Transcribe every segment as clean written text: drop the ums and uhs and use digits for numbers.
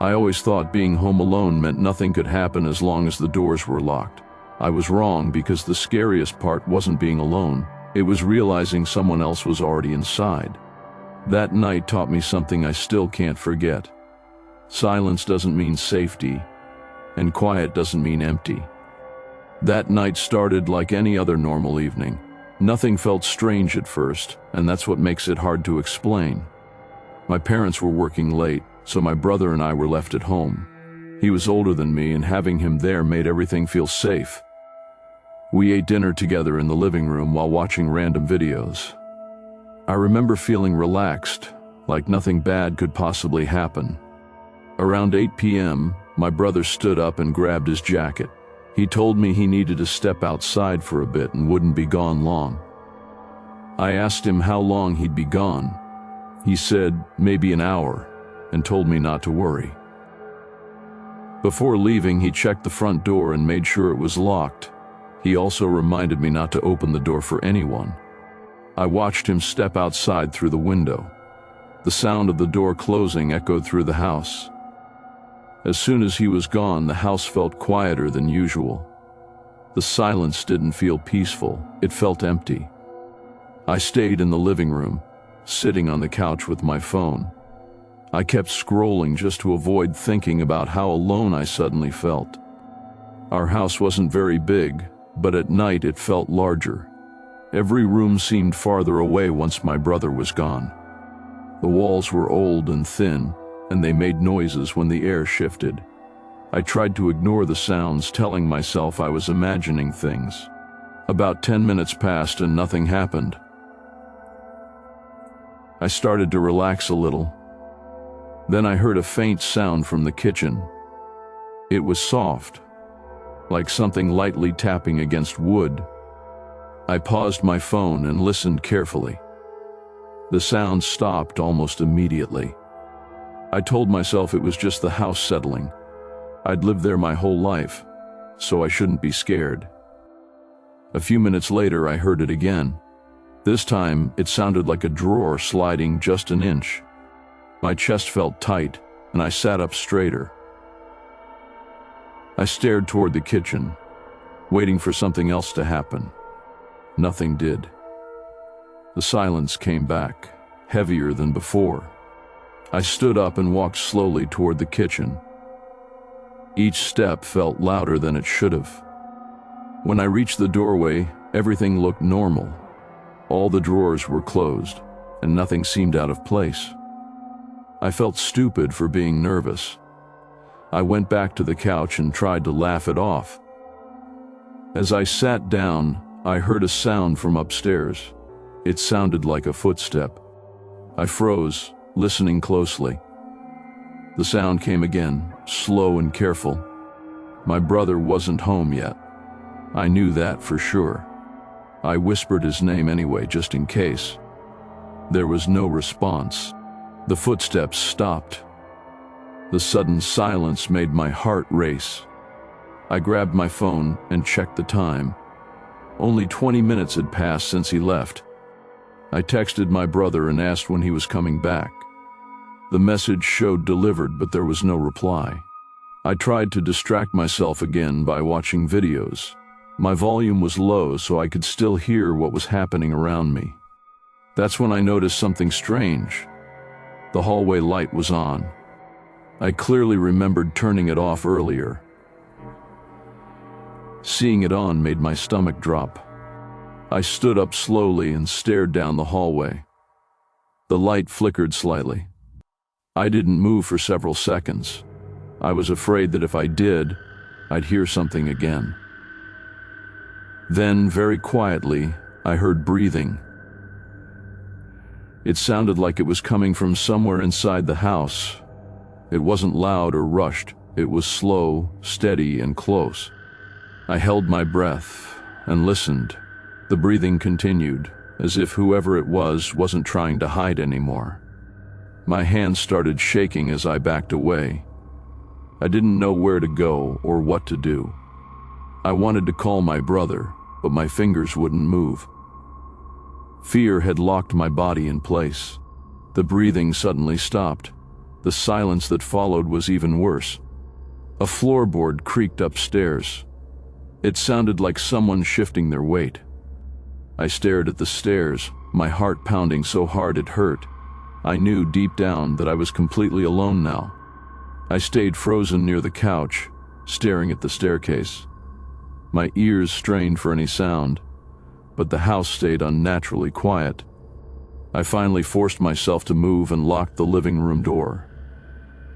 I always thought being home alone meant nothing could happen as long as the doors were locked. I was wrong, because the scariest part wasn't being alone. It was realizing someone else was already inside. That night taught me something I still can't forget. Silence doesn't mean safety, and quiet doesn't mean empty. That night started like any other normal evening. Nothing felt strange at first, and that's what makes it hard to explain. My parents were working late, so my brother and I were left at home. He was older than me, and having him there made everything feel safe. We ate dinner together in the living room while watching random videos. I remember feeling relaxed, like nothing bad could possibly happen. Around 8 p.m., my brother stood up and grabbed his jacket. He told me he needed to step outside for a bit and wouldn't be gone long. I asked him how long he'd be gone. He said maybe an hour, and told me not to worry. Before leaving, he checked the front door and made sure it was locked. He also reminded me not to open the door for anyone. I watched him step outside through the window. The sound of the door closing echoed through the house. As soon as he was gone, the house felt quieter than usual. The silence didn't feel peaceful, it felt empty. I stayed in the living room, sitting on the couch with my phone. I kept scrolling just to avoid thinking about how alone I suddenly felt. Our house wasn't very big, but at night it felt larger. Every room seemed farther away once my brother was gone. The walls were old and thin, and they made noises when the air shifted. I tried to ignore the sounds, telling myself I was imagining things. About 10 minutes passed and nothing happened. I started to relax a little. Then I heard a faint sound from the kitchen. It was soft, like something lightly tapping against wood. I paused my phone and listened carefully. The sound stopped almost immediately. I told myself it was just the house settling. I'd lived there my whole life, so I shouldn't be scared. A few minutes later, I heard it again. This time, it sounded like a drawer sliding just an inch. My chest felt tight, and I sat up straighter. I stared toward the kitchen, waiting for something else to happen. Nothing did. The silence came back, heavier than before. I stood up and walked slowly toward the kitchen. Each step felt louder than it should have. When I reached the doorway, everything looked normal. All the drawers were closed, and nothing seemed out of place. I felt stupid for being nervous. I went back to the couch and tried to laugh it off. As I sat down, I heard a sound from upstairs. It sounded like a footstep. I froze, listening closely. The sound came again, slow and careful. My brother wasn't home yet. I knew that for sure. I whispered his name anyway, just in case. There was no response. The footsteps stopped. The sudden silence made my heart race. I grabbed my phone and checked the time. Only 20 minutes had passed since he left. I texted my brother and asked when he was coming back. The message showed delivered, but there was no reply. I tried to distract myself again by watching videos. My volume was low so I could still hear what was happening around me. That's when I noticed something strange. The hallway light was on. I clearly remembered turning it off earlier. Seeing it on made my stomach drop. I stood up slowly and stared down the hallway. The light flickered slightly. I didn't move for several seconds. I was afraid that if I did, I'd hear something again. Then, very quietly, I heard breathing. It sounded like it was coming from somewhere inside the house. It wasn't loud or rushed. It was slow, steady, and close. I held my breath and listened. The breathing continued, as if whoever it was wasn't trying to hide anymore. My hands started shaking as I backed away. I didn't know where to go or what to do. I wanted to call my brother, but my fingers wouldn't move. Fear had locked my body in place. The breathing suddenly stopped. The silence that followed was even worse. A floorboard creaked upstairs. It sounded like someone shifting their weight. I stared at the stairs, my heart pounding so hard it hurt. I knew deep down that I was completely alone now. I stayed frozen near the couch, staring at the staircase. My ears strained for any sound, but the house stayed unnaturally quiet. I finally forced myself to move and locked the living room door.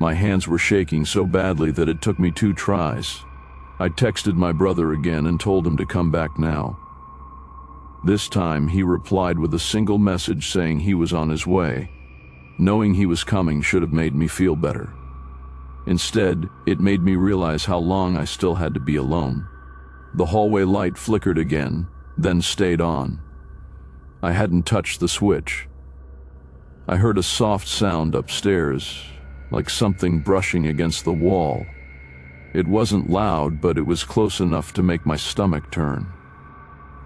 My hands were shaking so badly that it took me 2 tries. I texted my brother again and told him to come back now. This time he replied with a single message saying he was on his way. Knowing he was coming should have made me feel better. Instead, it made me realize how long I still had to be alone. The hallway light flickered again, then stayed on. I hadn't touched the switch. I heard a soft sound upstairs, like something brushing against the wall. It wasn't loud, but it was close enough to make my stomach turn.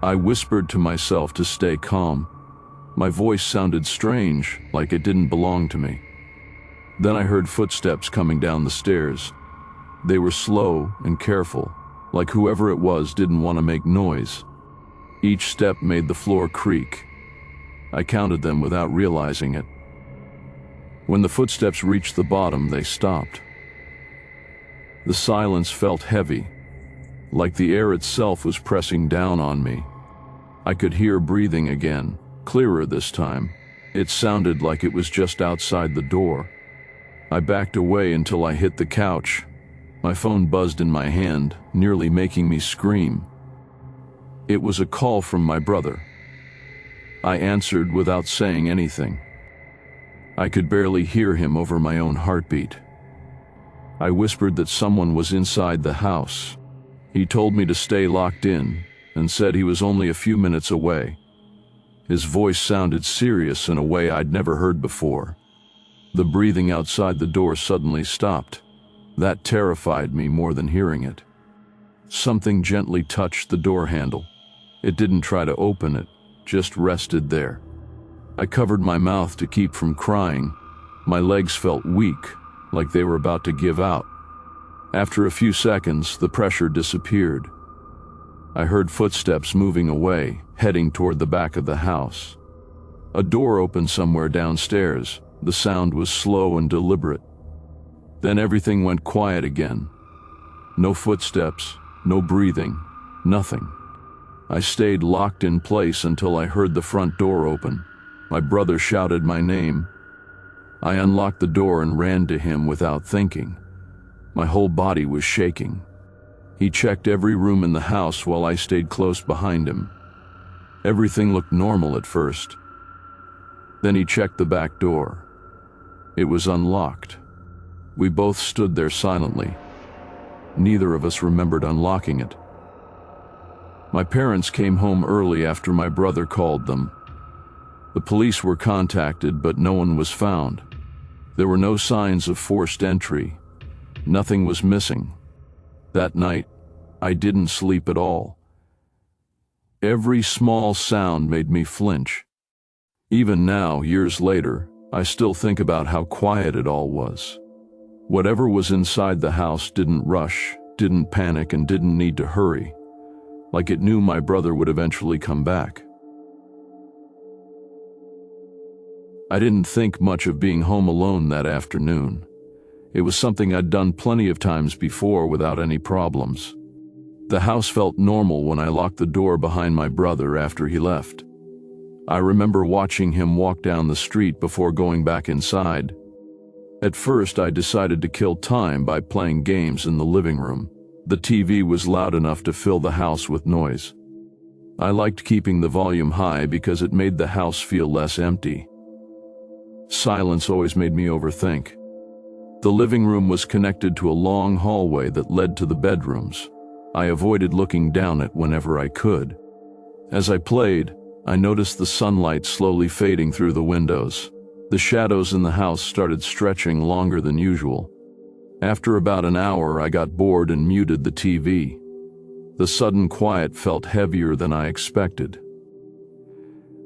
I whispered to myself to stay calm. My voice sounded strange, like it didn't belong to me. Then I heard footsteps coming down the stairs. They were slow and careful, like whoever it was didn't want to make noise. Each step made the floor creak. I counted them without realizing it. When the footsteps reached the bottom, they stopped. The silence felt heavy, like the air itself was pressing down on me. I could hear breathing again, clearer this time. It sounded like it was just outside the door. I backed away until I hit the couch. My phone buzzed in my hand, nearly making me scream. It was a call from my brother. I answered without saying anything. I could barely hear him over my own heartbeat. I whispered that someone was inside the house. He told me to stay locked in and said he was only a few minutes away. His voice sounded serious in a way I'd never heard before. The breathing outside the door suddenly stopped. That terrified me more than hearing it. Something gently touched the door handle. It didn't try to open it, just rested there. I covered my mouth to keep from crying. My legs felt weak, like they were about to give out. After a few seconds, the pressure disappeared. I heard footsteps moving away, heading toward the back of the house. A door opened somewhere downstairs. The sound was slow and deliberate. Then everything went quiet again. No footsteps, no breathing, nothing. I stayed locked in place until I heard the front door open. My brother shouted my name. I unlocked the door and ran to him without thinking. My whole body was shaking. He checked every room in the house while I stayed close behind him. Everything looked normal at first. Then he checked the back door. It was unlocked. We both stood there silently. Neither of us remembered unlocking it. My parents came home early after my brother called them. The police were contacted, but no one was found. There were no signs of forced entry. Nothing was missing. That night, I didn't sleep at all. Every small sound made me flinch. Even now, years later, I still think about how quiet it all was. Whatever was inside the house didn't rush, didn't panic, and didn't need to hurry, like it knew my brother would eventually come back. I didn't think much of being home alone that afternoon. It was something I'd done plenty of times before without any problems. The house felt normal when I locked the door behind my brother after he left. I remember watching him walk down the street before going back inside. At first, I decided to kill time by playing games in the living room. The TV was loud enough to fill the house with noise. I liked keeping the volume high because it made the house feel less empty. Silence always made me overthink. The living room was connected to a long hallway that led to the bedrooms. I avoided looking down it whenever I could. As I played, I noticed the sunlight slowly fading through the windows. The shadows in the house started stretching longer than usual. After about an hour, I got bored and muted the TV. The sudden quiet felt heavier than I expected.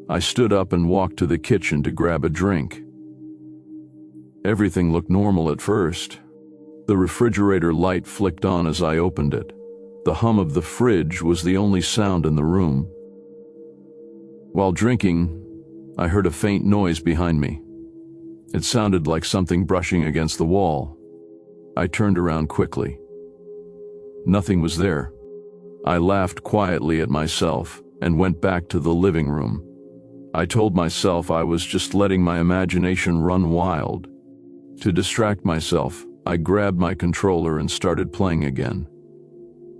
I stood up and walked to the kitchen to grab a drink. Everything looked normal at first. The refrigerator light flicked on as I opened it. The hum of the fridge was the only sound in the room. While drinking, I heard a faint noise behind me. It sounded like something brushing against the wall. I turned around quickly. Nothing was there. I laughed quietly at myself and went back to the living room. I told myself I was just letting my imagination run wild. To distract myself, I grabbed my controller and started playing again.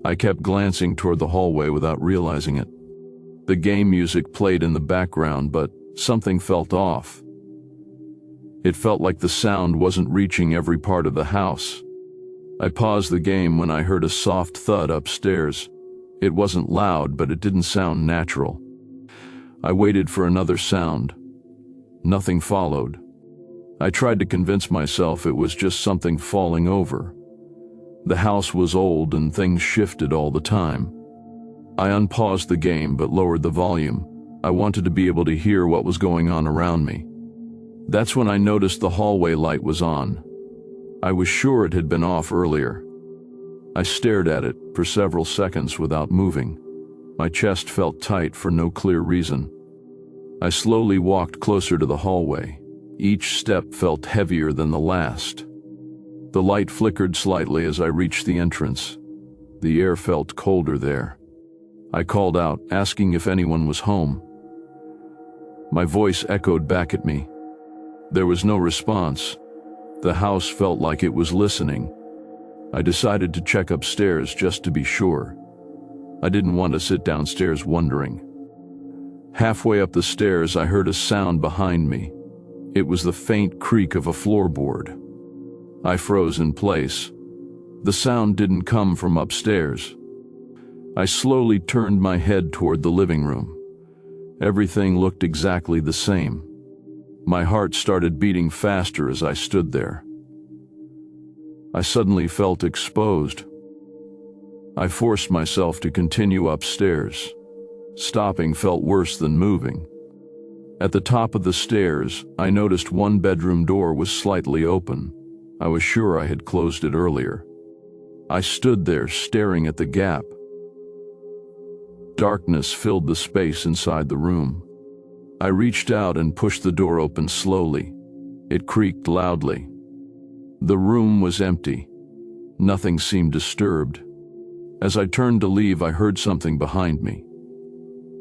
I kept glancing toward the hallway without realizing it. The game music played in the background, but something felt off. It felt like the sound wasn't reaching every part of the house. I paused the game when I heard a soft thud upstairs. It wasn't loud, but it didn't sound natural. I waited for another sound. Nothing followed. I tried to convince myself it was just something falling over. The house was old and things shifted all the time. I unpaused the game but lowered the volume. I wanted to be able to hear what was going on around me. That's when I noticed the hallway light was on. I was sure it had been off earlier. I stared at it for several seconds without moving. My chest felt tight for no clear reason. I slowly walked closer to the hallway. Each step felt heavier than the last. The light flickered slightly as I reached the entrance. The air felt colder there. I called out, asking if anyone was home. My voice echoed back at me. There was no response. The house felt like it was listening. I decided to check upstairs just to be sure. I didn't want to sit downstairs wondering. Halfway up the stairs, I heard a sound behind me. It was the faint creak of a floorboard. I froze in place. The sound didn't come from upstairs. I slowly turned my head toward the living room. Everything looked exactly the same. My heart started beating faster as I stood there. I suddenly felt exposed. I forced myself to continue upstairs. Stopping felt worse than moving. At the top of the stairs, I noticed one bedroom door was slightly open. I was sure I had closed it earlier. I stood there staring at the gap. Darkness filled the space inside the room. I reached out and pushed the door open slowly. It creaked loudly. The room was empty. Nothing seemed disturbed. As I turned to leave, I heard something behind me.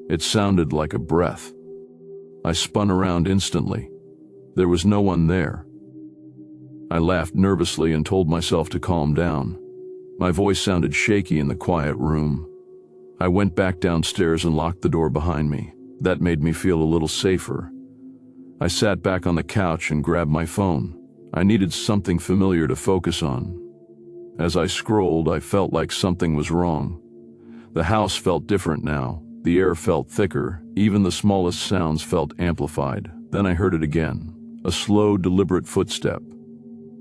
It sounded like a breath. I spun around instantly. There was no one there. I laughed nervously and told myself to calm down. My voice sounded shaky in the quiet room. I went back downstairs and locked the door behind me. That made me feel a little safer. I sat back on the couch and grabbed my phone. I needed something familiar to focus on. As I scrolled, I felt like something was wrong. The house felt different now. The air felt thicker. Even the smallest sounds felt amplified. Then I heard it again. A slow, deliberate footstep.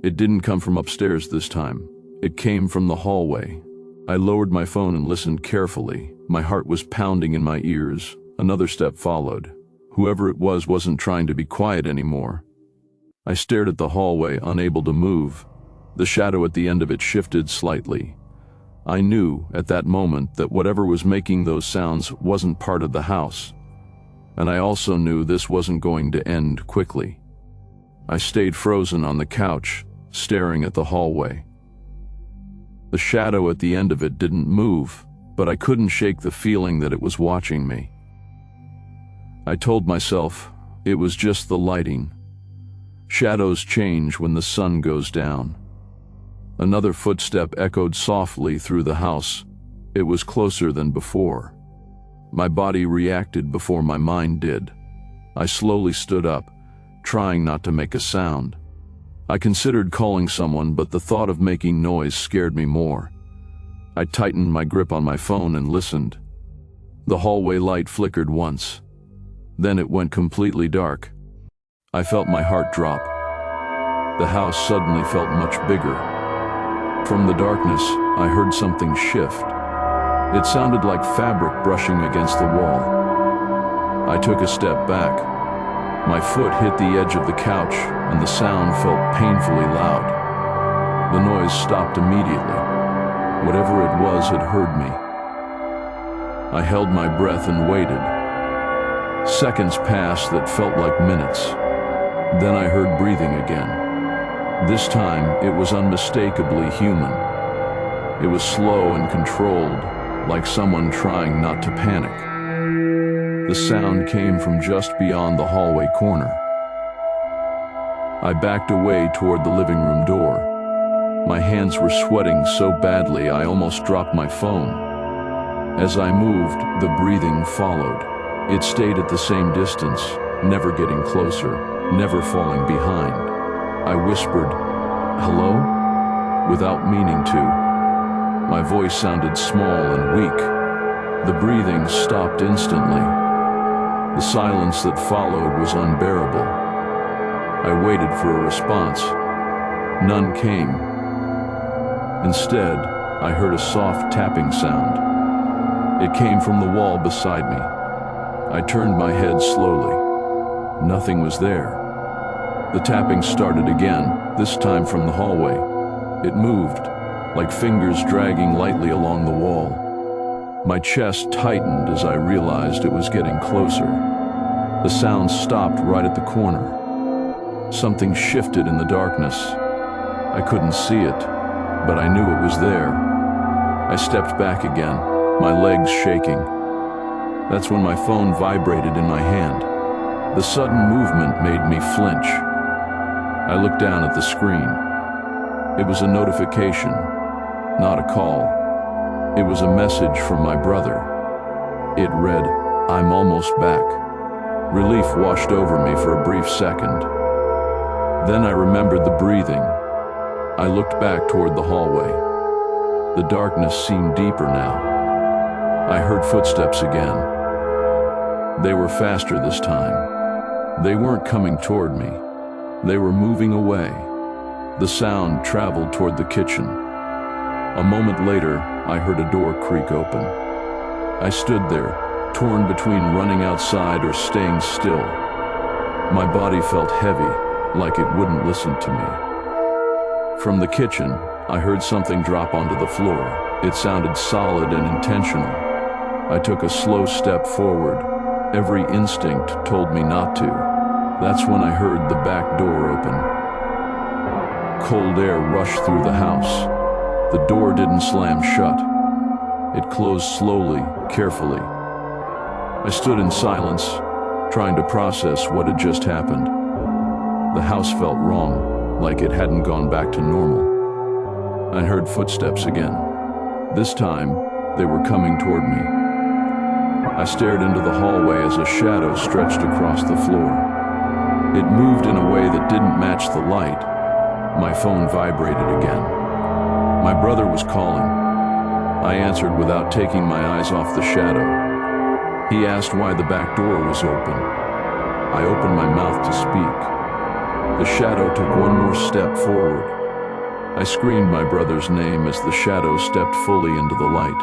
It didn't come from upstairs this time. It came from the hallway. I lowered my phone and listened carefully. My heart was pounding in my ears. Another step followed. Whoever it was wasn't trying to be quiet anymore. I stared at the hallway, unable to move. The shadow at the end of it shifted slightly. I knew at that moment that whatever was making those sounds wasn't part of the house. And I also knew this wasn't going to end quickly. I stayed frozen on the couch, staring at the hallway. The shadow at the end of it didn't move, but I couldn't shake the feeling that it was watching me. I told myself it was just the lighting. Shadows change when the sun goes down. Another footstep echoed softly through the house. It was closer than before. My body reacted before my mind did. I slowly stood up, trying not to make a sound. I considered calling someone, but the thought of making noise scared me more. I tightened my grip on my phone and listened. The hallway light flickered once. Then it went completely dark. I felt my heart drop. The house suddenly felt much bigger. From the darkness, I heard something shift. It sounded like fabric brushing against the wall. I took a step back. My foot hit the edge of the couch, and the sound felt painfully loud. The noise stopped immediately. Whatever it was had heard me. I held my breath and waited. Seconds passed that felt like minutes. Then I heard breathing again. This time, it was unmistakably human. It was slow and controlled, like someone trying not to panic. The sound came from just beyond the hallway corner. I backed away toward the living room door. My hands were sweating so badly I almost dropped my phone. As I moved, the breathing followed. It stayed at the same distance, never getting closer, never falling behind. I whispered, "Hello?" without meaning to. My voice sounded small and weak. The breathing stopped instantly. The silence that followed was unbearable. I waited for a response. None came. Instead, I heard a soft tapping sound. It came from the wall beside me. I turned my head slowly. Nothing was there. The tapping started again, this time from the hallway. It moved, like fingers dragging lightly along the wall. My chest tightened as I realized it was getting closer. The sound stopped right at the corner. Something shifted in the darkness. I couldn't see it, but I knew it was there. I stepped back again, my legs shaking. That's when my phone vibrated in my hand. The sudden movement made me flinch. I looked down at the screen. It was a notification, not a call. It was a message from my brother. It read, "I'm almost back." Relief washed over me for a brief second. Then I remembered the breathing. I looked back toward the hallway. The darkness seemed deeper now. I heard footsteps again. They were faster this time. They weren't coming toward me. They were moving away. The sound traveled toward the kitchen. A moment later, I heard a door creak open. I stood there, torn between running outside or staying still. My body felt heavy, like it wouldn't listen to me. From the kitchen, I heard something drop onto the floor. It sounded solid and intentional. I took a slow step forward. Every instinct told me not to. That's when I heard the back door open. Cold air rushed through the house. The door didn't slam shut. It closed slowly, carefully. I stood in silence, trying to process what had just happened. The house felt wrong, like it hadn't gone back to normal. I heard footsteps again. This time, they were coming toward me. I stared into the hallway as a shadow stretched across the floor. It moved in a way that didn't match the light. My phone vibrated again. My brother was calling. I answered without taking my eyes off the shadow. He asked why the back door was open. I opened my mouth to speak. The shadow took one more step forward. I screamed my brother's name as the shadow stepped fully into the light.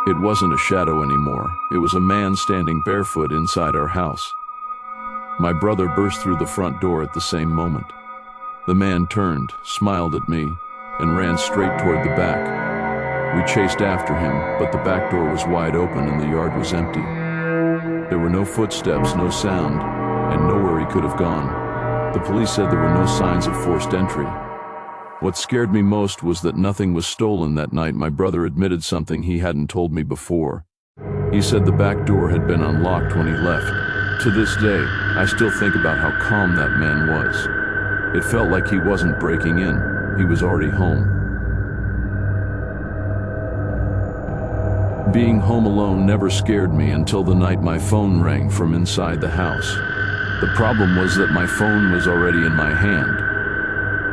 It wasn't a shadow anymore. It was a man standing barefoot inside our house. My brother burst through the front door at the same moment. The man turned, smiled at me, and ran straight toward the back. We chased after him, but the back door was wide open and the yard was empty. There were no footsteps, no sound, and nowhere he could have gone. The police said there were no signs of forced entry. What scared me most was that nothing was stolen that night. My brother admitted something he hadn't told me before. He said the back door had been unlocked when he left. To this day, I still think about how calm that man was. It felt like he wasn't breaking in. He was already home. Being home alone never scared me until the night my phone rang from inside the house. The problem was that my phone was already in my hand.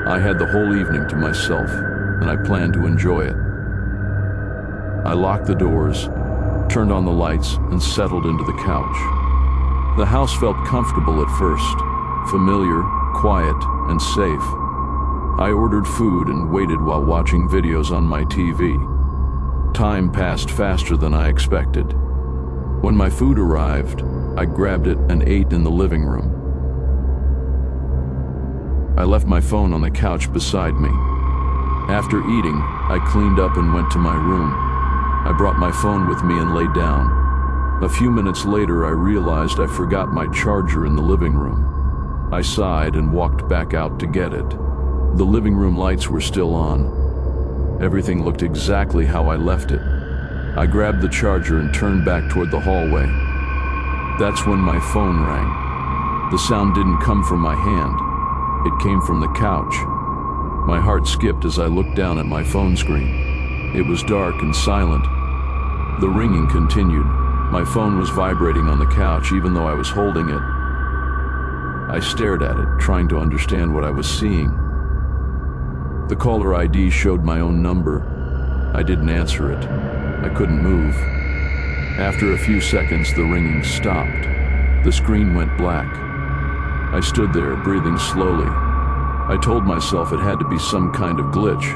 I had the whole evening to myself, and I planned to enjoy it. I locked the doors, turned on the lights, and settled into the couch. The house felt comfortable at first, familiar, quiet, and safe. I ordered food and waited while watching videos on my TV. Time passed faster than I expected. When my food arrived, I grabbed it and ate in the living room. I left my phone on the couch beside me. After eating, I cleaned up and went to my room. I brought my phone with me and lay down. A few minutes later, I realized I forgot my charger in the living room. I sighed and walked back out to get it. The living room lights were still on. Everything looked exactly how I left it. I grabbed the charger and turned back toward the hallway. That's when my phone rang. The sound didn't come from my hand. It came from the couch. My heart skipped as I looked down at my phone screen. It was dark and silent. The ringing continued. My phone was vibrating on the couch even though I was holding it. I stared at it, trying to understand what I was seeing. The caller ID showed my own number. I didn't answer it. I couldn't move. After a few seconds, the ringing stopped. The screen went black. I stood there, breathing slowly. I told myself it had to be some kind of glitch.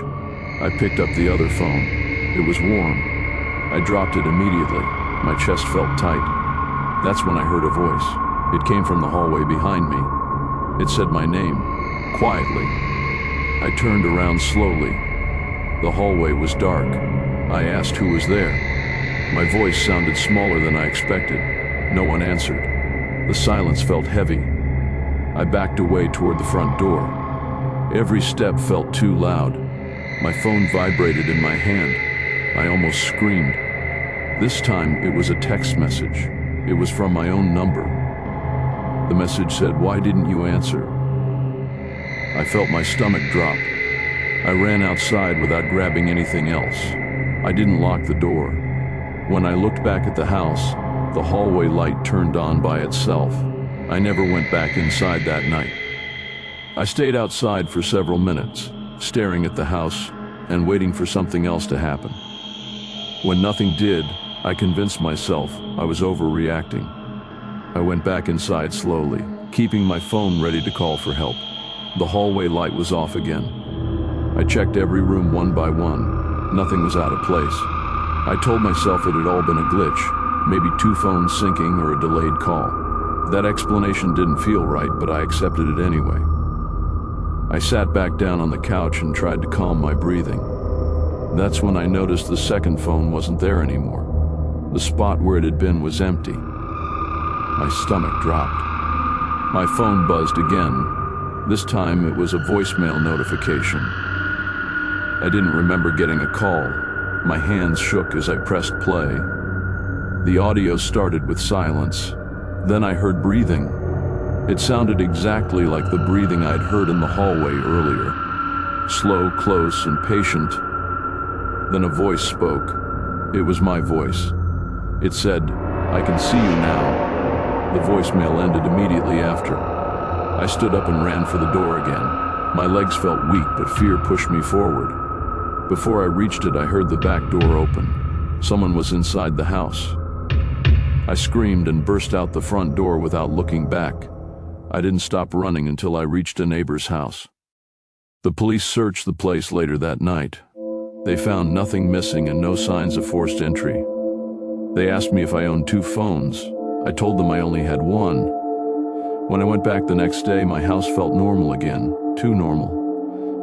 I picked up the other phone. It was warm. I dropped it immediately. My chest felt tight. That's when I heard a voice. It came from the hallway behind me. It said my name, quietly. I turned around slowly. The hallway was dark. I asked who was there. My voice sounded smaller than I expected. No one answered. The silence felt heavy. I backed away toward the front door. Every step felt too loud. My phone vibrated in my hand. I almost screamed. This time it was a text message. It was from my own number. The message said, "Why didn't you answer?" I felt my stomach drop. I ran outside without grabbing anything else. I didn't lock the door. When I looked back at the house, the hallway light turned on by itself. I never went back inside that night. I stayed outside for several minutes, staring at the house and waiting for something else to happen. When nothing did, I convinced myself I was overreacting. I went back inside slowly, keeping my phone ready to call for help. The hallway light was off again. I checked every room one by one. Nothing was out of place. I told myself it had all been a glitch, maybe two phones syncing or a delayed call. That explanation didn't feel right, but I accepted it anyway. I sat back down on the couch and tried to calm my breathing. That's when I noticed the second phone wasn't there anymore. The spot where it had been was empty. My stomach dropped. My phone buzzed again. This time it was a voicemail notification. I didn't remember getting a call. My hands shook as I pressed play. The audio started with silence. Then I heard breathing. It sounded exactly like the breathing I'd heard in the hallway earlier. Slow, close, and patient. Then a voice spoke. It was my voice. It said, "I can see you now." The voicemail ended immediately after. I stood up and ran for the door again. My legs felt weak, but fear pushed me forward. Before I reached it, I heard the back door open. Someone was inside the house. I screamed and burst out the front door without looking back. I didn't stop running until I reached a neighbor's house. The police searched the place later that night. They found nothing missing and no signs of forced entry. They asked me if I owned two phones. I told them I only had one. When I went back the next day, my house felt normal again, too normal.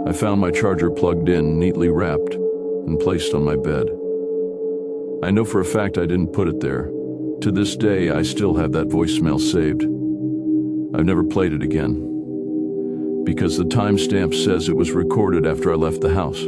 I found my charger plugged in, neatly wrapped, and placed on my bed. I know for a fact I didn't put it there. To this day, I still have that voicemail saved. I've never played it again, because the timestamp says it was recorded after I left the house.